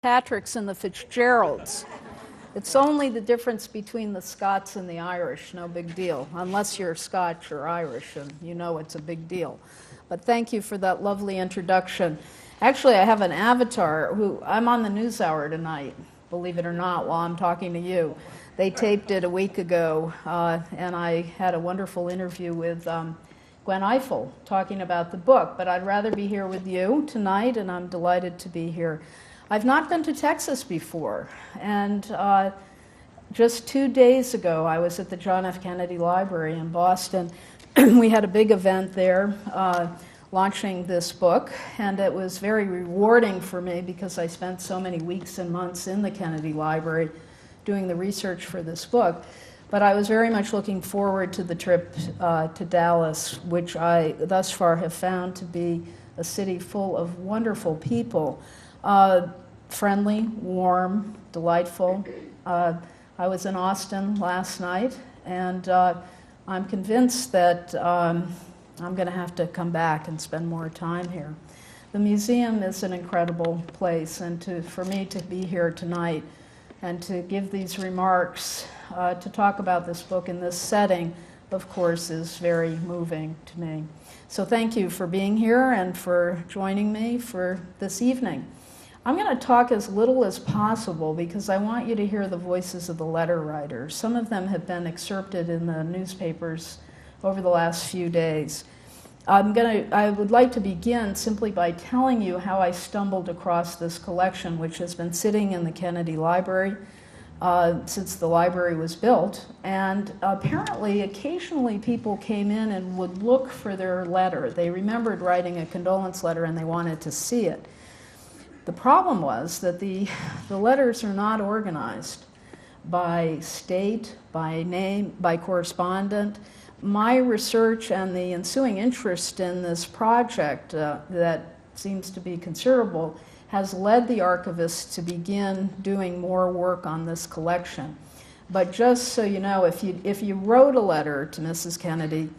Fitzpatricks and the Fitzgeralds. It's only the difference between the Scots and the Irish, no big deal, unless you're Scotch or Irish, and you know it's a big deal. But thank you for that lovely introduction. Actually, I have an avatar who, I'm on the NewsHour tonight, believe it or not, while I'm talking to you. They taped it a week ago, and I had a wonderful interview with Gwen Eiffel talking about the book, but I'd rather be here with you tonight, and I'm delighted to be here. I've not been to Texas before, and just 2 days ago I was at the John F. Kennedy Library in Boston. We had a big event there launching this book, and it was very rewarding for me because I spent so many weeks and months in the Kennedy Library doing the research for this book. But I was very much looking forward to the trip to Dallas, which I thus far have found to be a city full of wonderful people. Friendly, warm, delightful. I was in Austin last night, and I'm convinced that I'm going to have to come back and spend more time here. The museum is an incredible place, and for me to be here tonight and to give these remarks, to talk about this book in this setting, of course, is very moving to me. So thank you for being here and for joining me for this evening. I'm going to talk as little as possible because I want you to hear the voices of the letter writers. Some of them have been excerpted in the newspapers over the last few days. I would like to begin simply by telling you how I stumbled across this collection, which has been sitting in the Kennedy Library since the library was built. And apparently, occasionally people came in and would look for their letter. They remembered writing a condolence letter and they wanted to see it. The problem was that the letters are not organized by state, by name, by correspondent. My research and the ensuing interest in this project that seems to be considerable has led the archivist to begin doing more work on this collection. But just so you know, if you wrote a letter to Mrs. Kennedy,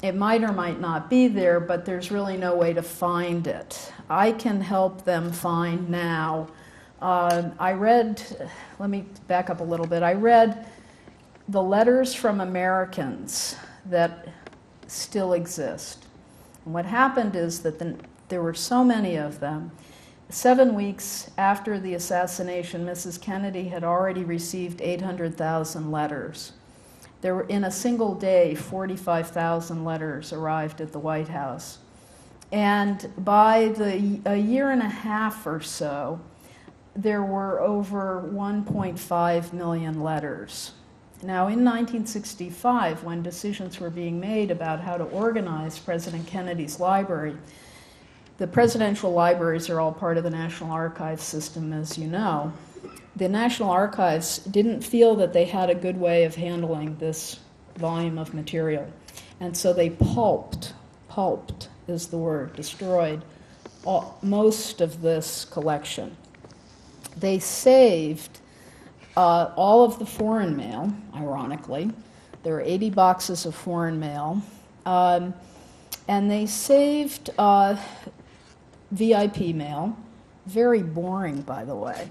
it might or might not be there, but there's really no way to find it. I can help them find now. Let me back up a little bit. I read the letters from Americans that still exist. And what happened is that there were so many of them. 7 weeks after the assassination, Mrs. Kennedy had already received 800,000 letters. There were, in a single day, 45,000 letters arrived at the White House. And by a year and a half or so, there were over 1.5 million letters. Now, in 1965, when decisions were being made about how to organize President Kennedy's library, the presidential libraries are all part of the National Archives system, as you know. The National Archives didn't feel that they had a good way of handling this volume of material. And so they pulped is the word, destroyed most of this collection. They saved all of the foreign mail, ironically. There were 80 boxes of foreign mail. And they saved VIP mail, very boring, by the way.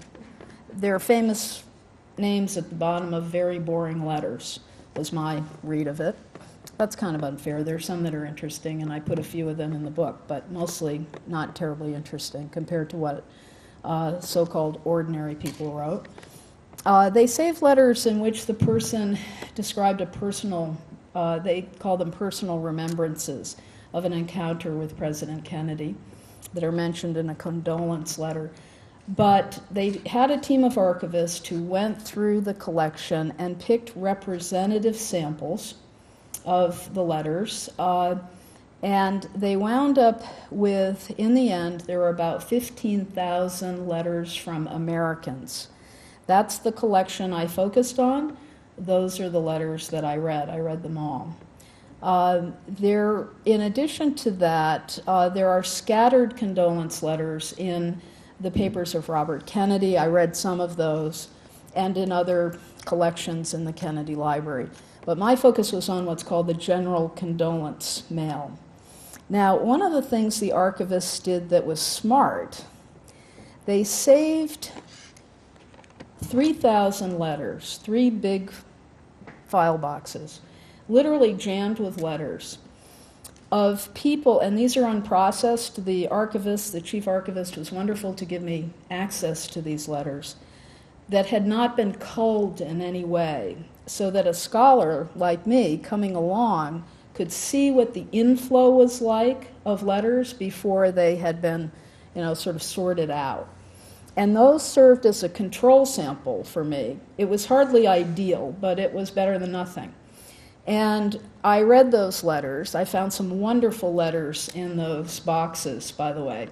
There are famous names at the bottom of very boring letters, was my read of it. That's kind of unfair. There are some that are interesting, and I put a few of them in the book, but mostly not terribly interesting compared to what so-called ordinary people wrote. They saved letters in which the person described a personal, they call them personal remembrances of an encounter with President Kennedy that are mentioned in a condolence letter. But they had a team of archivists who went through the collection and picked representative samples of the letters, and they wound up with, in the end, there were about 15,000 letters from Americans. That's the collection I focused on. Those are the letters that I read. I read them all. In addition to that, there are scattered condolence letters in the papers of Robert Kennedy. I read some of those, and in other collections in the Kennedy Library. But my focus was on what's called the general condolence mail. Now, one of the things the archivists did that was smart, they saved 3,000 letters, 3 big file boxes, literally jammed with letters of people, and these are unprocessed. The archivist, the chief archivist, was wonderful to give me access to these letters that had not been culled in any way, so that a scholar like me coming along could see what the inflow was like of letters before they had been, sort of sorted out. And those served as a control sample for me. It was hardly ideal, but it was better than nothing. And I read those letters. I found some wonderful letters in those boxes, by the way.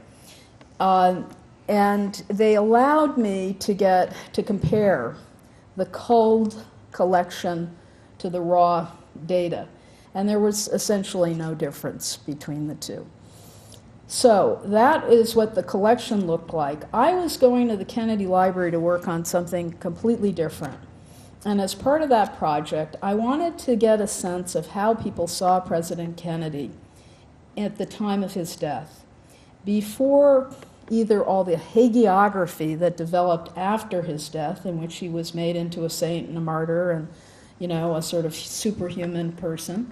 And they allowed me to compare the culled collection to the raw data. And there was essentially no difference between the two. So that is what the collection looked like. I was going to the Kennedy Library to work on something completely different. And as part of that project, I wanted to get a sense of how people saw President Kennedy at the time of his death, before either all the hagiography that developed after his death, in which he was made into a saint and a martyr and, a sort of superhuman person,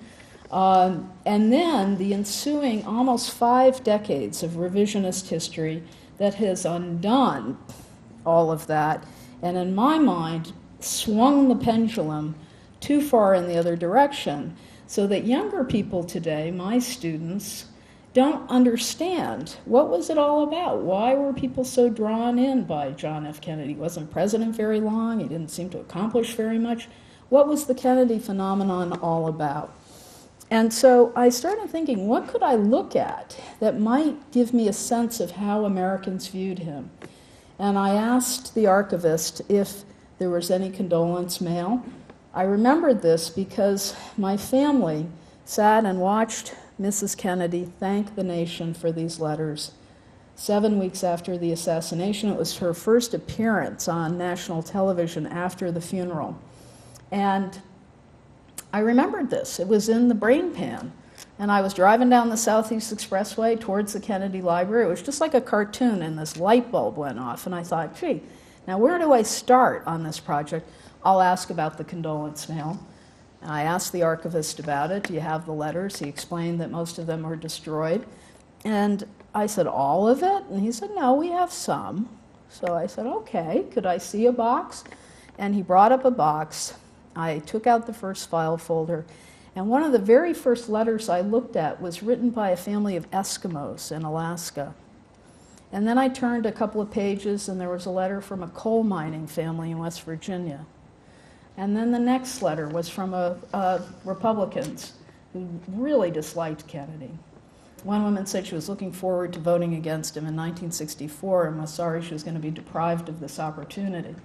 and then the ensuing almost 5 decades of revisionist history that has undone all of that, and in my mind, swung the pendulum too far in the other direction, so that younger people today, my students, don't understand what was it all about. Why were people so drawn in by John F. Kennedy? He wasn't president very long. He didn't seem to accomplish very much. What was the Kennedy phenomenon all about? And so I started thinking, what could I look at that might give me a sense of how Americans viewed him? And I asked the archivist if there was any condolence mail. I remembered this because my family sat and watched Mrs. Kennedy thank the nation for these letters 7 weeks after the assassination. It was her first appearance on national television after the funeral. And I remembered this. It was in the brain pan. And I was driving down the Southeast Expressway towards the Kennedy Library. It was just like a cartoon, and this light bulb went off. And I thought, gee, now where do I start on this project? I'll ask about the condolence mail. And I asked the archivist about it. Do you have the letters? He explained that most of them were destroyed. And I said, all of it? And he said, no, we have some. So I said, okay, could I see a box? And he brought up a box. I took out the first file folder. And one of the very first letters I looked at was written by a family of Eskimos in Alaska. And then I turned a couple of pages, and there was a letter from a coal mining family in West Virginia. And then the next letter was from Republicans who really disliked Kennedy. One woman said she was looking forward to voting against him in 1964 and was sorry she was going to be deprived of this opportunity.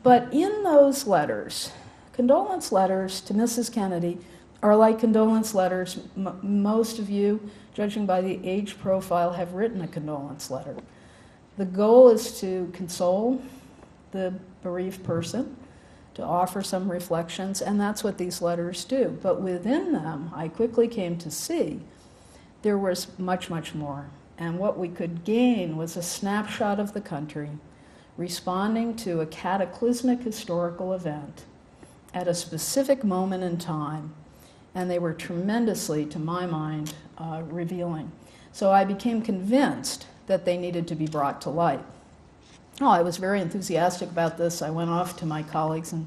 But in those letters, condolence letters to Mrs. Kennedy are like condolence letters. Most of you, judging by the age profile, have written a condolence letter. The goal is to console the bereaved person, to offer some reflections, and that's what these letters do. But within them, I quickly came to see there was much, much more. And what we could gain was a snapshot of the country responding to a cataclysmic historical event at a specific moment in time, and they were tremendously, to my mind, revealing. So I became convinced that they needed to be brought to light. Oh, I was very enthusiastic about this. I went off to my colleagues, and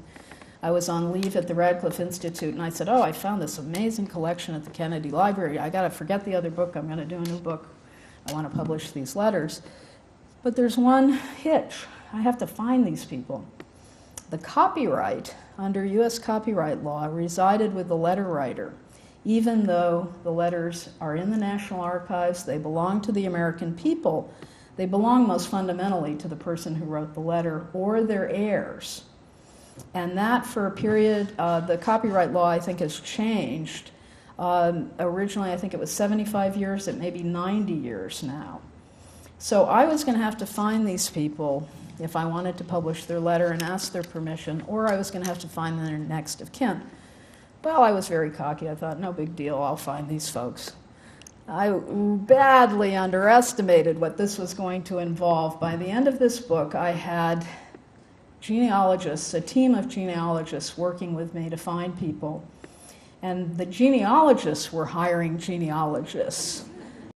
I was on leave at the Radcliffe Institute, and I said, oh, I found this amazing collection at the Kennedy Library. I got to forget the other book. I'm going to do a new book. I want to publish these letters. But there's one hitch. I have to find these people. The copyright under U.S. copyright law resided with the letter writer, even though the letters are in the National Archives, they belong to the American people. They belong most fundamentally to the person who wrote the letter or their heirs. And that, for a period, the copyright law, I think, has changed. Originally, I think it was 75 years. It may be 90 years now. So I was going to have to find these people if I wanted to publish their letter and ask their permission, or I was going to have to find their next of kin. Well, I was very cocky. I thought, no big deal, I'll find these folks. I badly underestimated what this was going to involve. By the end of this book, I had genealogists, a team of genealogists working with me to find people. And the genealogists were hiring genealogists.